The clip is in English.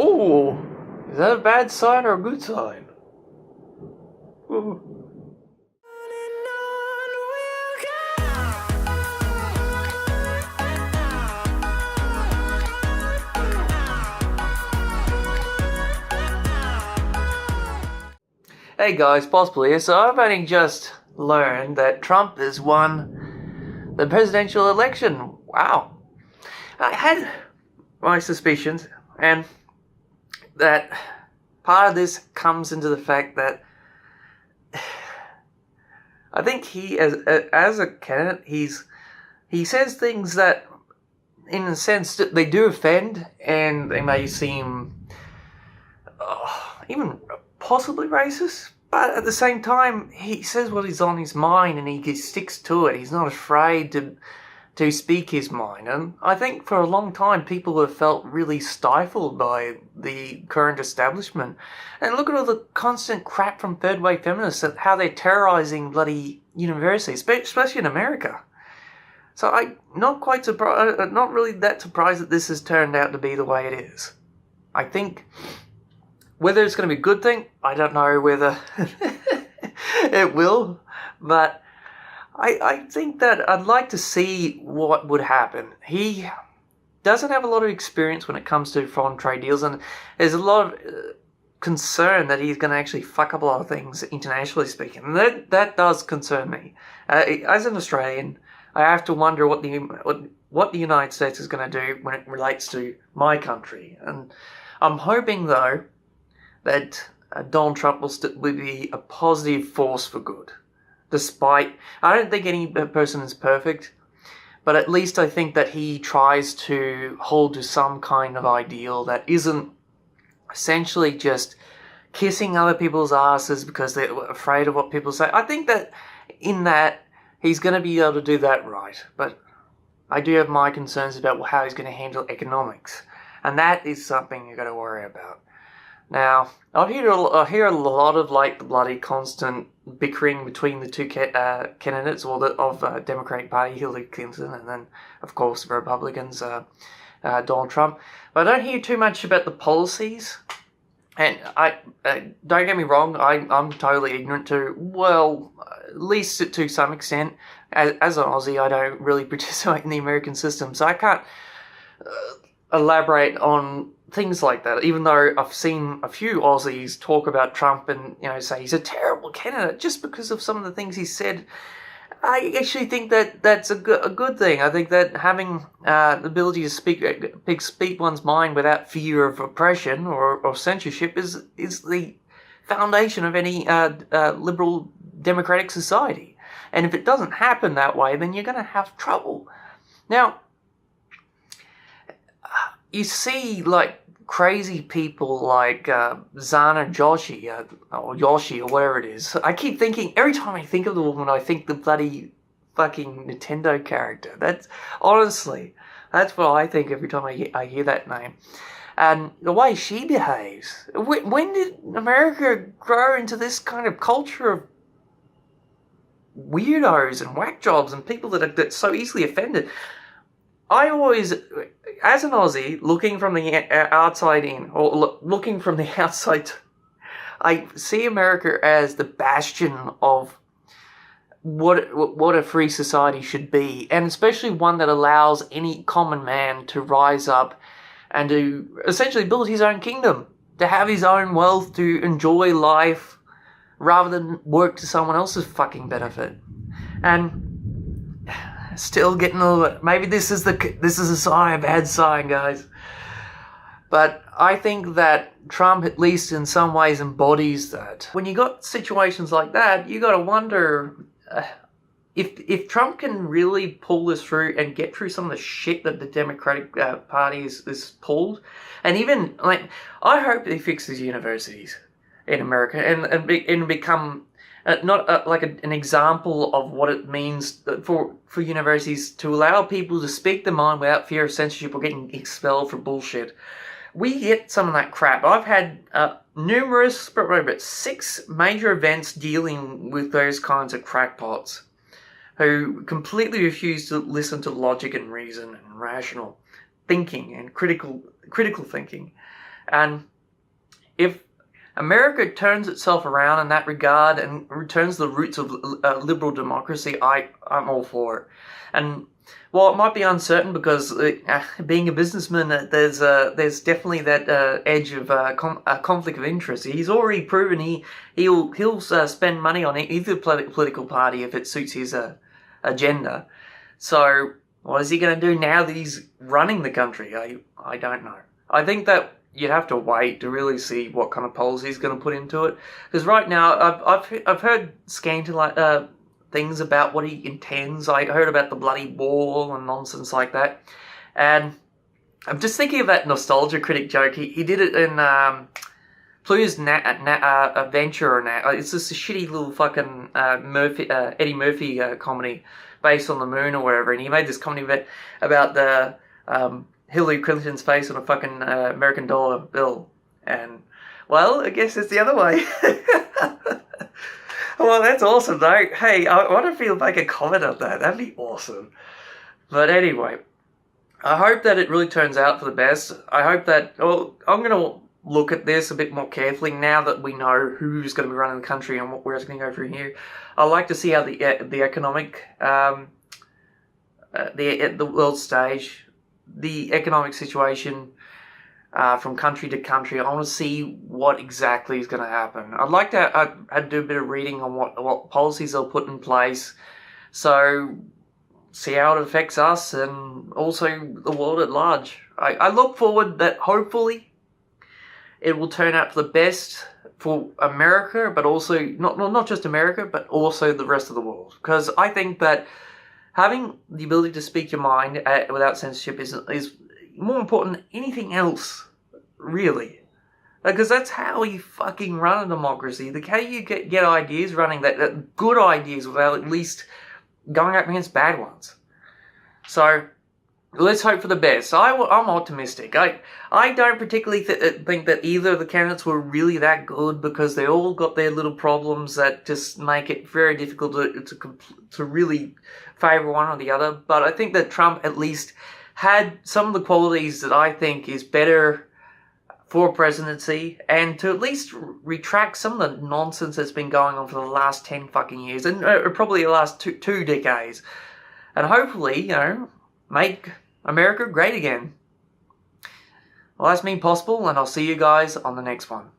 Oh, is that a bad sign or a good sign? Ooh. Hey guys, Possible here. So I've only just learned that Trump has won the presidential election. Wow. I had my suspicions, and that part of this comes into the fact that I think he, as a candidate, he says things that, in a sense, they do offend, and they may seem even possibly racist. But at the same time, he says what is on his mind, and he sticks to it. He's not afraid to speak his mind. And I think for a long time, people have felt really stifled by the current establishment. And look at all the constant crap from third-wave feminists and how they're terrorizing bloody universities, especially in America. So I'm not quite surprised, not really that surprised that this has turned out to be the way it is. I think whether it's going to be a good thing, I don't know whether it will, but I think that I'd like to see what would happen. He doesn't have a lot of experience when it comes to foreign trade deals, and there's a lot of concern that he's going to actually fuck up a lot of things internationally speaking. And that does concern me. As an Australian, I have to wonder what the United States is going to do when it relates to my country. And I'm hoping, though, that Donald Trump will be a positive force for good. Despite, I don't think any person is perfect, but at least I think that he tries to hold to some kind of ideal that isn't essentially just kissing other people's asses because they're afraid of what people say. I think that in that, he's going to be able to do that right. But I do have my concerns about how he's going to handle economics. And that is something you've got to worry about. Now, I hear a lot of the bloody constant bickering between the two candidates, of Democratic Party, Hillary Clinton, and then, of course, the Republicans, Donald Trump. But I don't hear too much about the policies. And don't get me wrong, I'm totally ignorant to, well, at least to some extent. As an Aussie, I don't really participate in the American system, so I can't elaborate on things like that, even though I've seen a few Aussies talk about Trump and, say he's a terrible candidate just because of some of the things he said. I actually think that that's a good thing. I think that having the ability to speak one's mind without fear of oppression or censorship is the foundation of any liberal democratic society. And if it doesn't happen that way, then you're going to have trouble. Now, you see, crazy people like Zana Joshi, or Yoshi, or whatever it is. I keep thinking, every time I think of the woman, I think the bloody fucking Nintendo character. That's what I think every time I hear that name. And the way she behaves. When did America grow into this kind of culture of weirdos and whack jobs and people that are so easily offended? I always, as an Aussie, looking from the outside in, or looking from the outside, I see America as the bastion of what a free society should be, and especially one that allows any common man to rise up and to essentially build his own kingdom, to have his own wealth, to enjoy life, rather than work to someone else's fucking benefit. And still getting a little bit. Maybe this is a sign, a bad sign, guys. But I think that Trump, at least in some ways, embodies that. When you got situations like that, you got to wonder if Trump can really pull this through and get through some of the shit that the Democratic Party is pulled. And even I hope he fixes universities in America and become. Not an example of what it means for universities to allow people to speak their mind without fear of censorship or getting expelled for bullshit. We get some of that crap. I've had numerous, probably about 6 major events dealing with those kinds of crackpots who completely refuse to listen to logic and reason and rational thinking and critical thinking. And if America turns itself around in that regard and returns the roots of liberal democracy, I'm all for it. And while it might be uncertain because being a businessman, there's definitely that edge of conflict of interest. He's already proven he'll spend money on either political party if it suits his agenda. So what is he going to do now that he's running the country? I don't know. I think that you'd have to wait to really see what kind of policy he's going to put into it. Because right now, I've heard scanty things about what he intends. I heard about the bloody wall and nonsense like that. And I'm just thinking of that nostalgia critic joke. He did it in Pluto's Adventure. It's just a shitty little fucking Eddie Murphy comedy based on the moon or whatever. And he made this comedy about the Hillary Clinton's face on a fucking American dollar bill. And, well, I guess it's the other way. Well, that's awesome, though. Hey, I wonder if he'll make a comment on that. That'd be awesome. But anyway, I hope that it really turns out for the best. I hope that... Well, I'm going to look at this a bit more carefully now that we know who's going to be running the country and where it's going to go from here. I'd like to see how the economic... the world stage... the economic situation from country to country. I want to see what exactly is going to happen. I'd like to I'd do a bit of reading on what policies they'll put in place, so see how it affects us and also the world at large. I look forward that hopefully it will turn out for the best for America, but also not just America, but also the rest of the world. Because I think that having the ability to speak your mind without censorship is more important than anything else, really. Because that's how you fucking run a democracy. How you get ideas running, that good ideas without at least going up against bad ones. So, let's hope for the best. I'm optimistic. I don't particularly think that either of the candidates were really that good because they all got their little problems that just make it very difficult to really favour one or the other. But I think that Trump at least had some of the qualities that I think is better for presidency, and to at least retract some of the nonsense that's been going on for the last 10 fucking years, and probably the last two decades. And hopefully, make America great again. Well, that's me, Possible, and I'll see you guys on the next one.